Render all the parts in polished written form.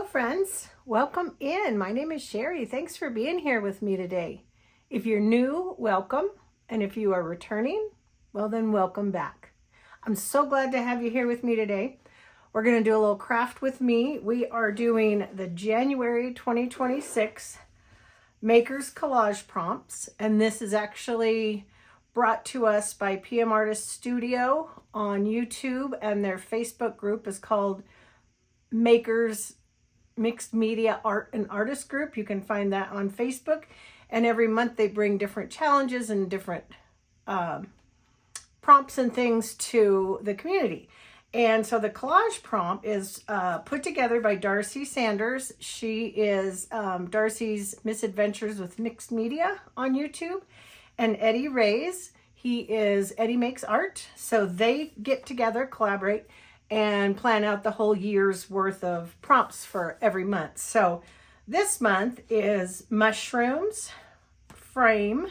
friends, welcome in. My name is Sherry. Thanks for being here with me today. If you're new, welcome. And if you are returning, well then welcome back. I'm so glad to have you here with me today. We're going to do a little craft with me. We are doing the January 2026 Makers Collage Prompts. And this is actually brought to us by PM Artist Studio on YouTube, and their Facebook group is called Makers Mixed Media Art and Artist Group. You can find that on Facebook, and every month they bring different challenges and different prompts and things to the community. And so the collage prompt is put together by Darcy Sanders. She is Darcy's Misadventures with Mixed Media on YouTube, and Eddie Reyes. He is Eddie Makes Art. So they get together, collaborate, and plan out the whole year's worth of prompts for every month. So this month is mushrooms, frame,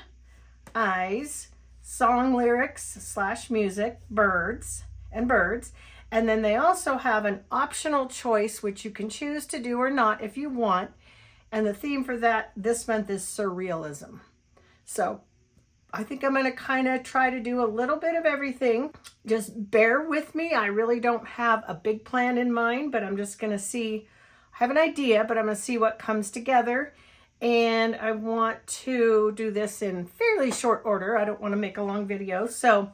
eyes, song lyrics / music, birds. And then they also have an optional choice, which you can choose to do or not if you want. And the theme for that this month is surrealism. So I think I'm going to kind of try to do a little bit of everything. Just bear with me. I really don't have a big plan in mind, but I'm just going to see. I have an idea, but I'm going to see what comes together. And I want to do this in fairly short order. I don't want to make a long video. So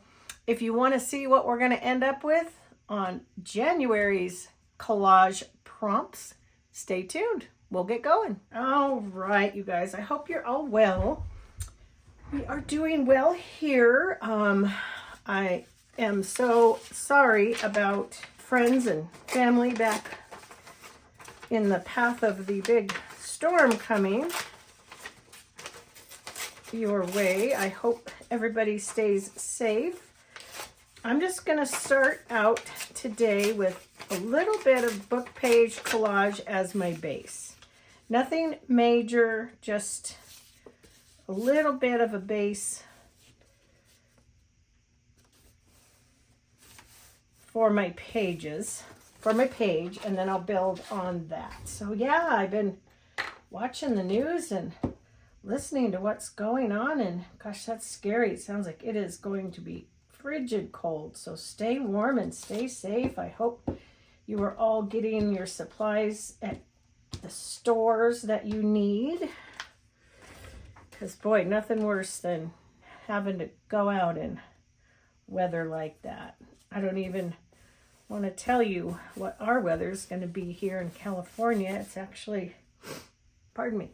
if you want to see what we're going to end up with on January's collage prompts, stay tuned. We'll get going. All right, you guys. I hope you're all well. We are doing well here. I am so sorry about friends and family back in the path of the big storm coming your way. I hope everybody stays safe. I'm just going to start out today with a little bit of book page collage as my base. Nothing major, just a little bit of a base for my pages, for my page, and then I'll build on that. So yeah, I've been watching the news and listening to what's going on, and gosh, that's scary. It sounds like it is going to be frigid cold. So stay warm and stay safe. I hope you are all getting your supplies at the stores that you need. Because, boy, nothing worse than having to go out in weather like that. I don't even want to tell you what our weather is going to be here in California. It's actually, pardon me.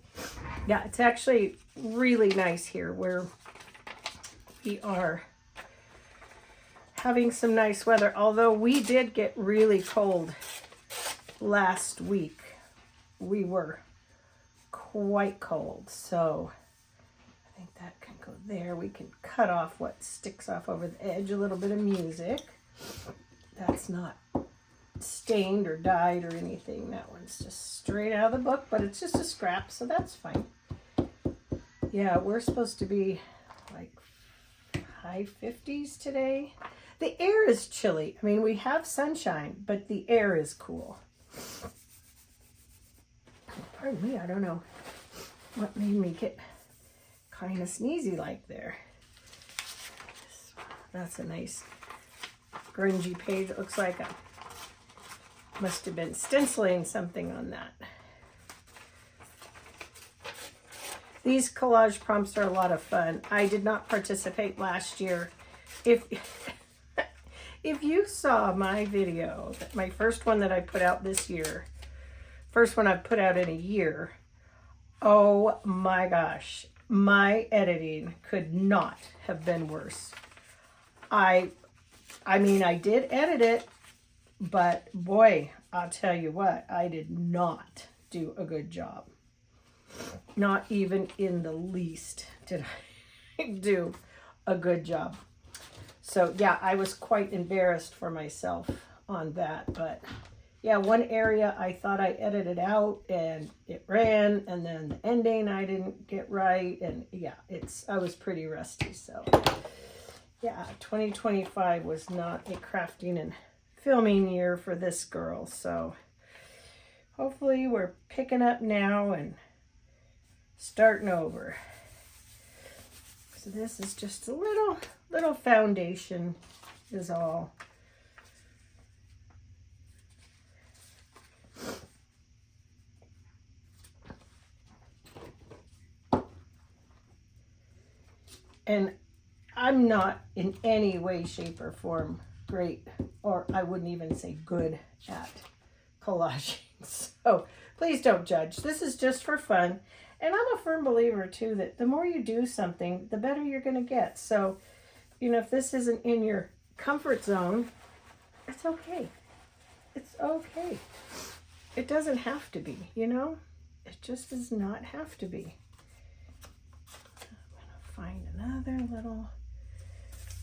Yeah, it's actually really nice here where we are having some nice weather. Although we did get really cold last week. We were quite cold, so I think that can go there. We can cut off what sticks off over the edge, a little bit of music. That's not stained or dyed or anything. That one's just straight out of the book, but it's just a scrap, so that's fine. Yeah, we're supposed to be like high 50s today. The air is chilly. I mean, we have sunshine, but the air is cool. Pardon me, I don't know what made me get kind of sneezy like there. That's a nice grungy page. It looks like I must have been stenciling something on that. These collage prompts are a lot of fun. I did not participate last year. If you saw my video, my first one that I put out this year, first one I've put out in a year, oh my gosh. My editing could not have been worse. I mean, I did edit it, but boy, I'll tell you what, I did not do a good job. Not even in the least did I do a good job. So yeah, I was quite embarrassed for myself on that, but yeah, one area I thought I edited out and it ran, and then the ending I didn't get right, and yeah, I was pretty rusty. So yeah, 2025 was not a crafting and filming year for this girl. So hopefully we're picking up now and starting over. So this is just a little foundation is all. And I'm not in any way, shape, or form great, or I wouldn't even say good at collaging. So please don't judge. This is just for fun. And I'm a firm believer too that the more you do something, the better you're going to get. So, you know, if this isn't in your comfort zone, it's okay. It's okay. It doesn't have to be, you know? It just does not have to be. I'm going to find another little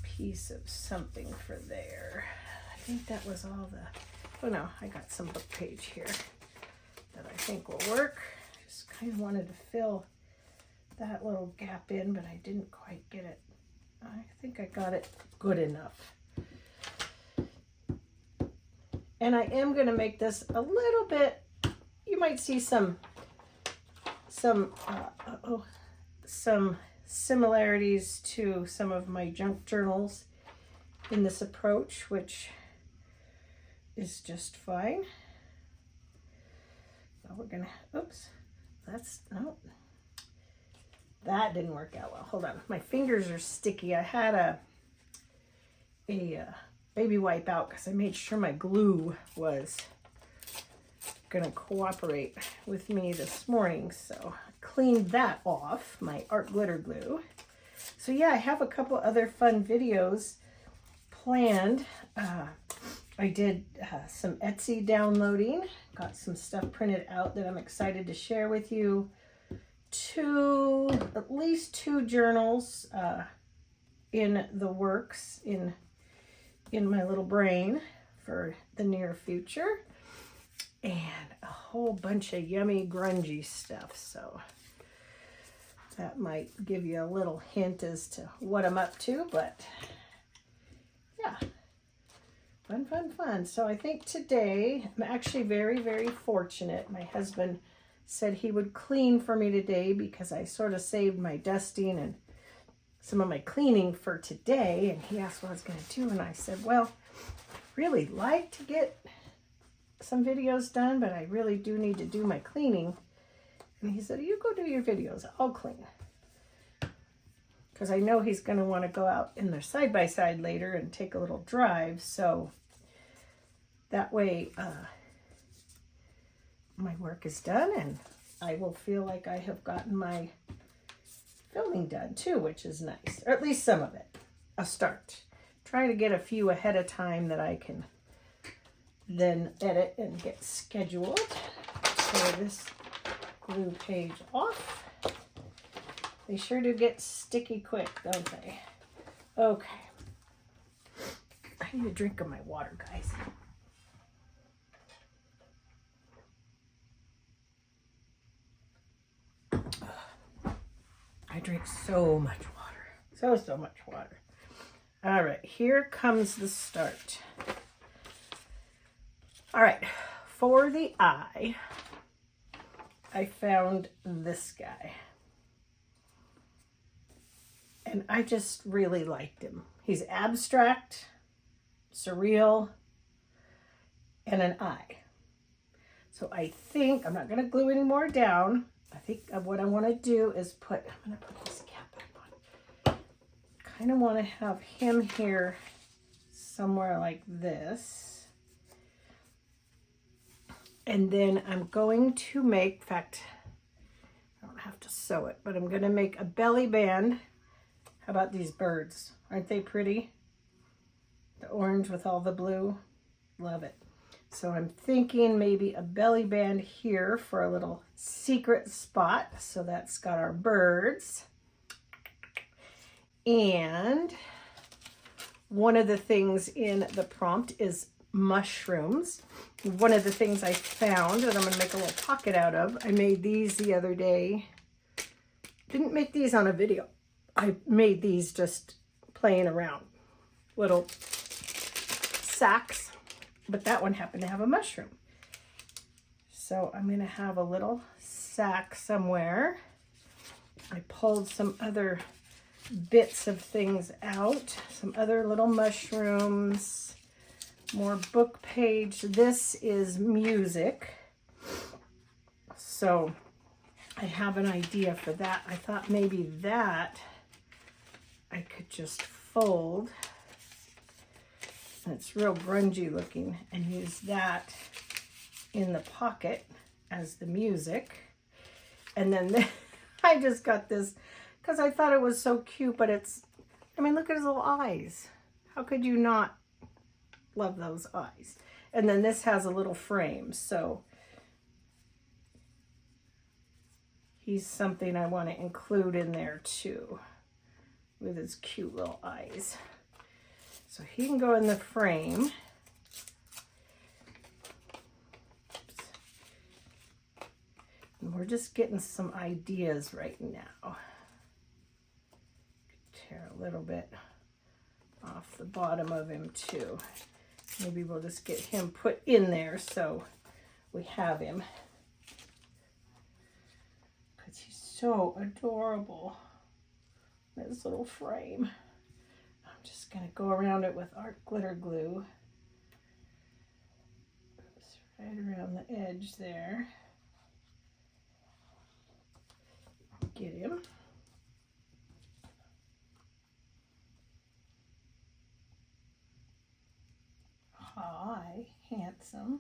piece of something for there. I think that was all the, oh no, I got some book page here that I think will work. Just kind of wanted to fill that little gap in, but I didn't quite get it. I think I got it good enough. And I am going to make this a little bit, you might see some similarities to some of my junk journals in this approach, which is just fine. So we're gonna, oops, no, that didn't work out well. Hold on, my fingers are sticky. I had a baby wipe out because I made sure my glue was gonna cooperate with me this morning, so I cleaned that off, my art glitter glue. So yeah, I have a couple other fun videos planned. I did some Etsy downloading, got some stuff printed out that I'm excited to share with you. At least two journals in the works in my little brain for the near future. And a whole bunch of yummy grungy stuff. So that might give you a little hint as to what I'm up to, but yeah, fun, fun, fun. So I think today, I'm actually very, very fortunate. My husband said he would clean for me today because I sort of saved my dusting and some of my cleaning for today. And he asked what I was going to do. And I said, well, really like to get some videos done, but I really do need to do my cleaning. And he said, you go do your videos, I'll clean. Because I know he's going to want to go out in their side-by-side later and take a little drive, so that way my work is done and I will feel like I have gotten my filming done too, which is nice, or at least some of it, a start. Try to get a few ahead of time that I can then edit and get scheduled. Tear this glue page off. They sure do get sticky quick, don't they? Okay. I need a drink of my water, guys. I drink so much water. So much water. All right, here comes the start. All right, for the eye, I found this guy. And I just really liked him. He's abstract, surreal, and an eye. So I think, I'm not gonna glue any more down. I think what I wanna do is I'm gonna put this cap back on. Kind of wanna have him here somewhere like this. And then I'm going to make, in fact, I don't have to sew it, but I'm going to make a belly band. How about these birds? Aren't they pretty? The orange with all the blue. Love it. So I'm thinking maybe a belly band here for a little secret spot. So that's got our birds. And one of the things in the prompt is mushrooms. One of the things I found that I'm going to make a little pocket out of, I made these the other day. Didn't make these on a video. I made these just playing around. Little sacks, but that one happened to have a mushroom. So I'm going to have a little sack somewhere. I pulled some other bits of things out, some other little mushrooms, more book page. This is music. So I have an idea for that. I thought maybe that I could just fold. And it's real grungy looking, and use that in the pocket as the music. And then I just got this because I thought it was so cute, but it's, I mean, look at his little eyes. How could you not love those eyes? And then this has a little frame, so he's something I want to include in there too, with his cute little eyes. So he can go in the frame. And we're just getting some ideas right now. Tear a little bit off the bottom of him too. Maybe we'll just get him put in there so we have him. Because he's so adorable. This little frame. Just going to go around it with art glitter glue. Just right around the edge there. Get him. Hi, handsome.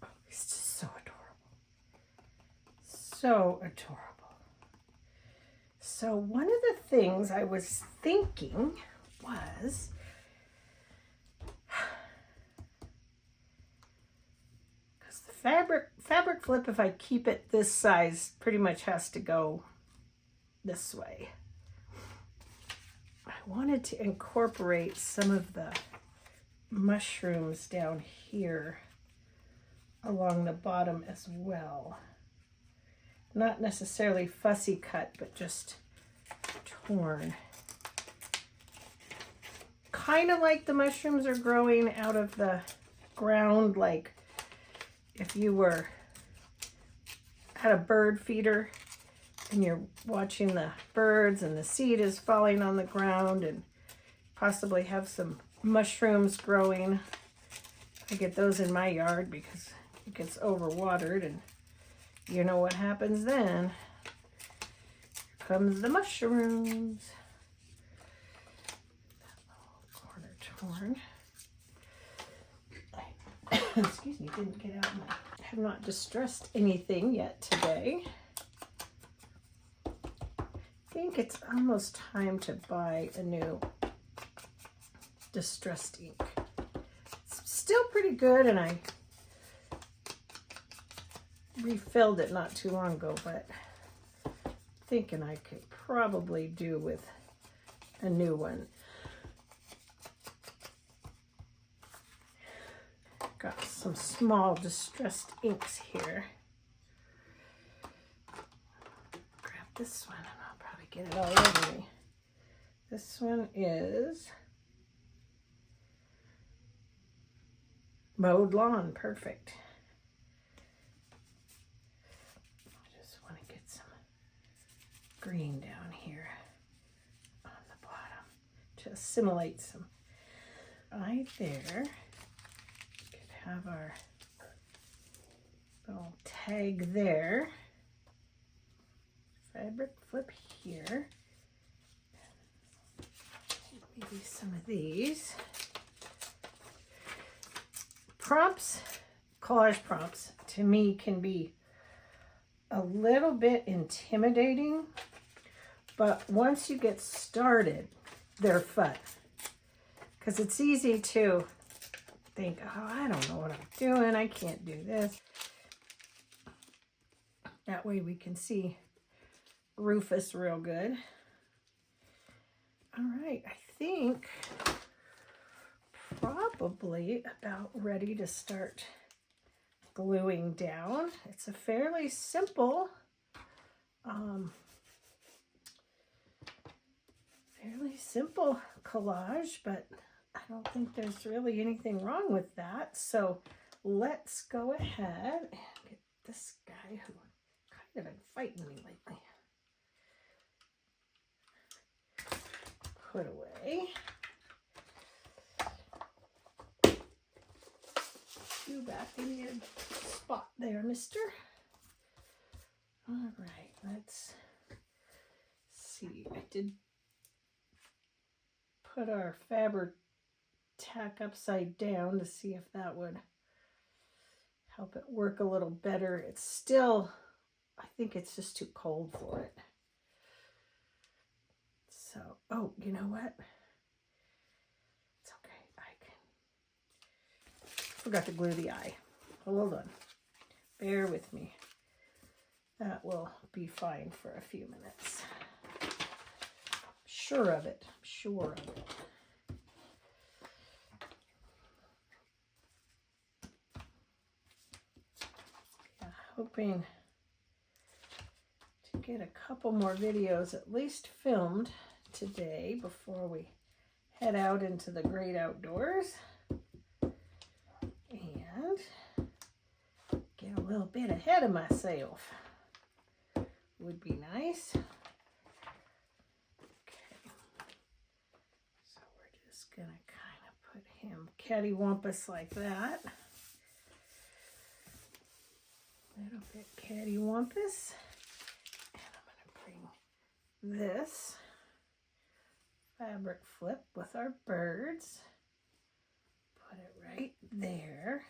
Oh, he's just so adorable. So adorable. So one of the things I was thinking was, because the fabric flip, if I keep it this size, pretty much has to go this way. I wanted to incorporate some of the mushrooms down here along the bottom as well. Not necessarily fussy cut, but just torn. Kind of like the mushrooms are growing out of the ground, like if you were at a bird feeder and you're watching the birds and the seed is falling on the ground, and possibly have some mushrooms growing. I get those in my yard because it gets overwatered, and you know what happens then. Here comes the mushrooms. That little corner torn. Excuse me, didn't get out my... I have not distressed anything yet today. I think it's almost time to buy a new distressed ink. It's still pretty good, and I refilled it not too long ago, but thinking I could probably do with a new one. Got some small distressed inks here. Grab this one and I'll probably get it all over me. This one is Mowed Lawn, perfect. I just want to get some green down here on the bottom to assimilate some right there. Could have our little tag there. Fabric flip here. Maybe some of these. Prompts, collage prompts, to me can be a little bit intimidating, but once you get started, they're fun. Because it's easy to think, oh, I don't know what I'm doing, I can't do this. That way we can see Rufus real good. All right, I think probably about ready to start gluing down. It's a fairly simple, collage, but I don't think there's really anything wrong with that. So let's go ahead and get this guy who kind of been fighting me lately put away. You back in your spot there, mister. All right, let's see. I did put our Fabri-Tac upside down to see if that would help it work a little better. It's still, I think it's just too cold for it. So, oh, you know what? It's okay. Forgot to glue the eye. Hold on. Bear with me. That will be fine for a few minutes. Sure of it. Sure of it. Yeah, hoping to get a couple more videos at least filmed today before we head out into the great outdoors. And get a little bit ahead of myself. Would be nice. Okay. So we're just going to kind of put him cattywampus like that. A little bit cattywampus. And I'm going to bring this fabric flip with our birds. Put it right there.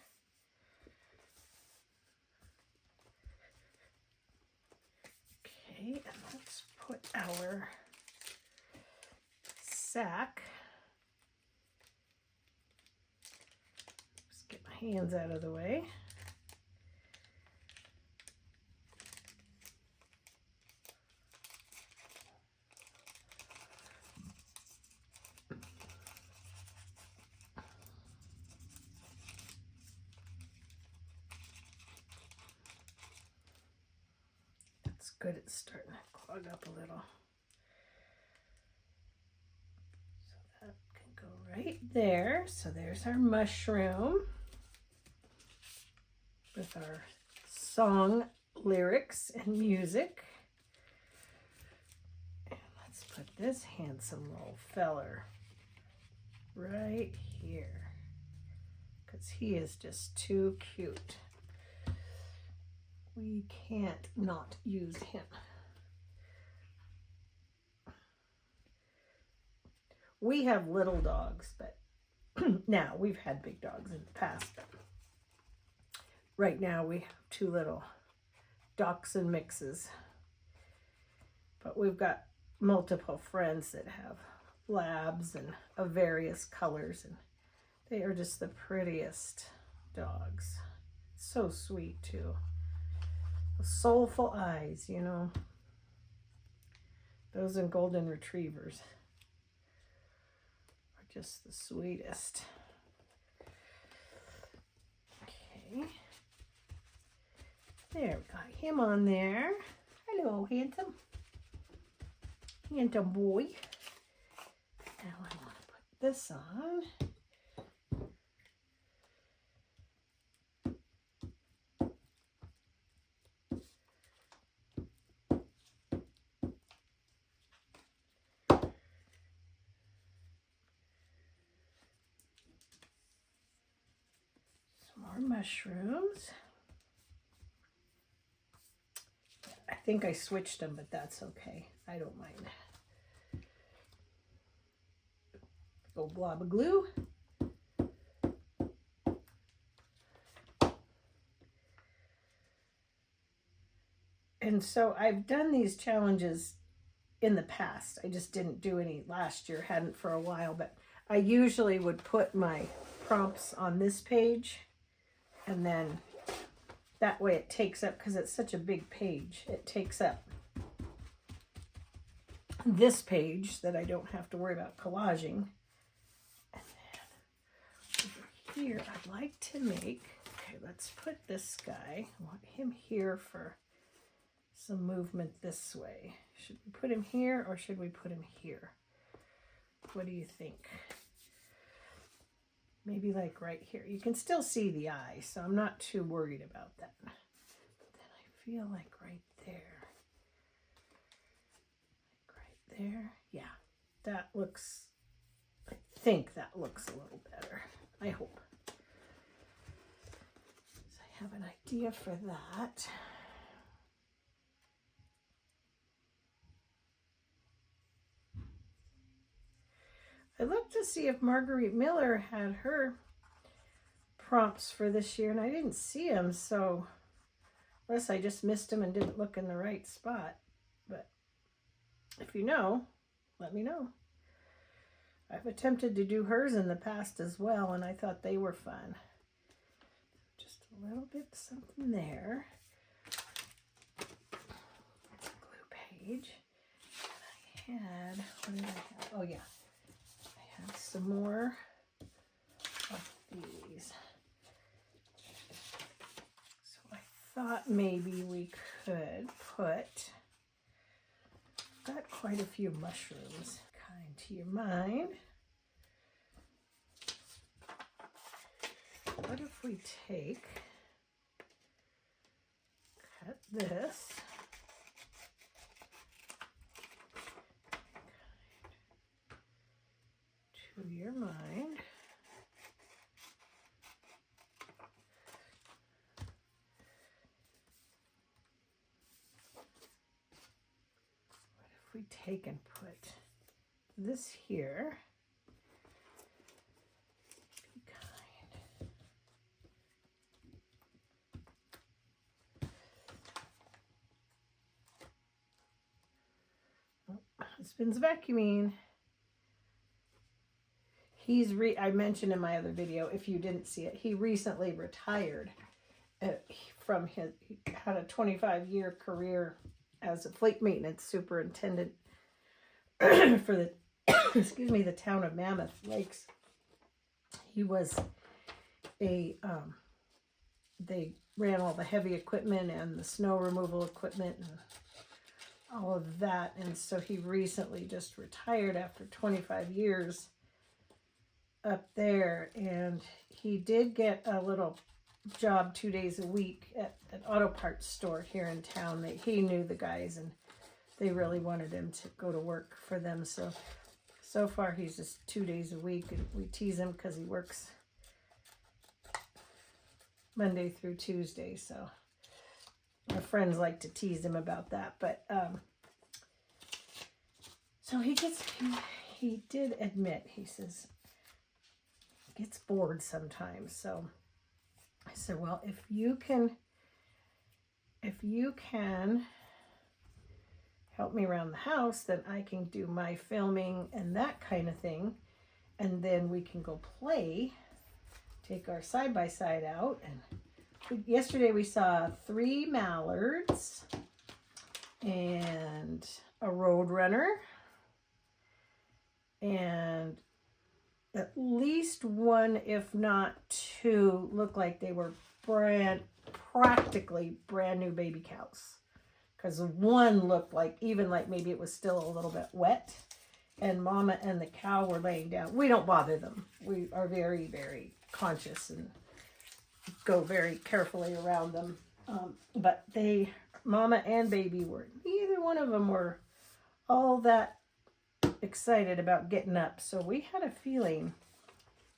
Okay, and let's put our sack. Just get my hands out of the way. Good, it's starting to clog up a little. So that can go right there. So there's our mushroom with our song lyrics and music. And let's put this handsome little feller right here because he is just too cute. We can't not use him. We have little dogs, but now we've had big dogs in the past. But right now we have two little dachshund mixes. But we've got multiple friends that have labs and of various colors, and they are just the prettiest dogs. So sweet too. Soulful eyes, you know. Those and golden retrievers are just the sweetest. Okay. There, we got him on there. Hello, handsome. Handsome boy. Now I want to put this on. Mushrooms. I think I switched them, but that's okay. I don't mind. Go blob of glue. And so I've done these challenges in the past. I just didn't do any last year, hadn't for a while, but I usually would put my prompts on this page. And then that way it takes up, because it's such a big page, it takes up this page that I don't have to worry about collaging. And then over here, I'd like to make, okay, let's put this guy, I want him here for some movement this way. Should we put him here or should we put him here? What do you think? maybe like right here. You can still see the eye, so I'm not too worried about that. But then I feel like right there, yeah, that looks, I think that looks a little better. I hope. So I have an idea for that. I looked to see if Marguerite Miller had her prompts for this year, and I didn't see them, so unless I just missed them and didn't look in the right spot. But if you know, let me know. I've attempted to do hers in the past as well, and I thought they were fun. Just a little bit something there. Glue page. And I had, what did I have? Oh yeah, I had some more of these. So I thought maybe we could put, got quite a few mushrooms. Kind to your mind. What if we cut this, to your mind. What if we take and put this here? Be kind. Oh, husband's vacuuming. I mentioned in my other video, if you didn't see it, he recently retired from he had a 25-year career as a fleet maintenance superintendent for the, excuse me, the town of Mammoth Lakes. He was they ran all the heavy equipment and the snow removal equipment and all of that. And so he recently just retired after 25 years up there, and he did get a little job 2 days a week at an auto parts store here in town. That he knew the guys, and they really wanted him to go to work for them. So far he's just 2 days a week, and we tease him because he works Monday through Tuesday. So our friends like to tease him about that. But so he did admit, he says, gets bored sometimes. So I said, well, if you can help me around the house, then I can do my filming and that kind of thing, and then we can go play, take our side-by-side out. And yesterday we saw 3 mallards and a roadrunner, and at least 1, if not 2, looked like they were practically brand new baby cows. Because 1 looked like, even like maybe it was still a little bit wet, and Mama and the cow were laying down. We don't bother them. We are very, very conscious and go very carefully around them. But Mama and baby neither one of them were all that excited about getting up. So we had a feeling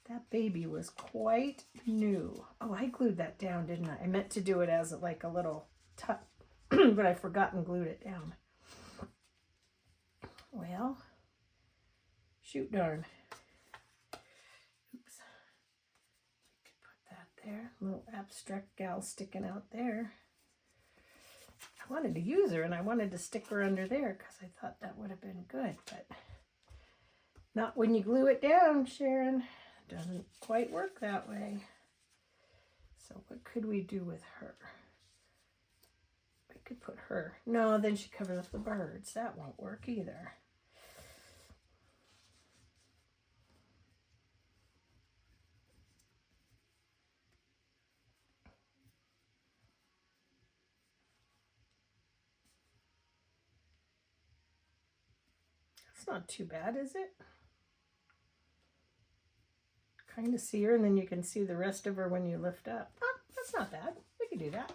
that baby was quite new. Oh, I glued that down, didn't I? I meant to do it as like a little tuck, but I forgot and glued it down. Well, shoot darn. Oops. We could put that there. A little abstract gal sticking out there. I wanted to use her, and I wanted to stick her under there because I thought that would have been good, but not when you glue it down, Sharon. It doesn't quite work that way. So what could we do with her? We could put her. No, then she covers up the birds. That won't work either. It's not too bad, is it? kind of see her, and then you can see the rest of her when you lift up. Oh, that's not bad. We can do that.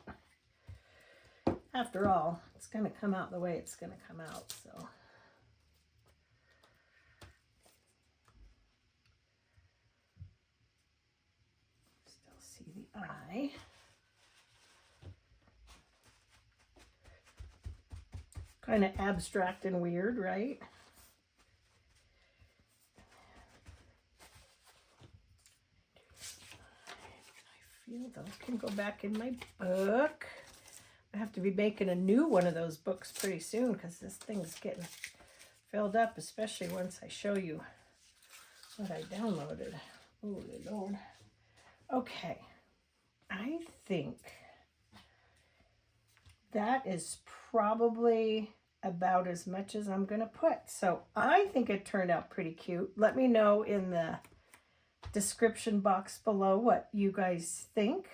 After all, it's going to come out the way it's going to come out, so. Still see the eye. Kind of abstract and weird, right? I feel those can go back in my book. I have to be making a new one of those books pretty soon because this thing's getting filled up, especially once I show you what I downloaded. Oh, Lord. Okay. I think that is probably about as much as I'm going to put. So I think it turned out pretty cute. Let me know in the description box below what you guys think.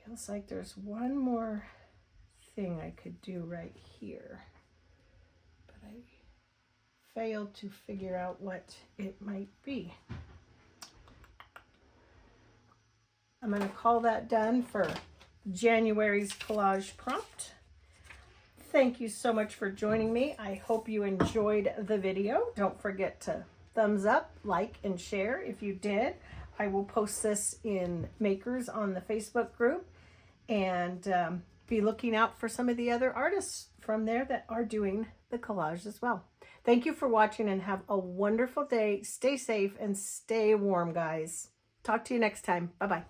Feels like there's one more thing I could do right here, but I failed to figure out what it might be. I'm going to call that done for January's collage prompt. Thank you so much for joining me. I hope you enjoyed the video. Don't forget to thumbs up, like, and share if you did. I will post this in Makers on the Facebook group, and be looking out for some of the other artists from there that are doing the collage as well. Thank you for watching and have a wonderful day. Stay safe and stay warm, guys. Talk to you next time. Bye-bye.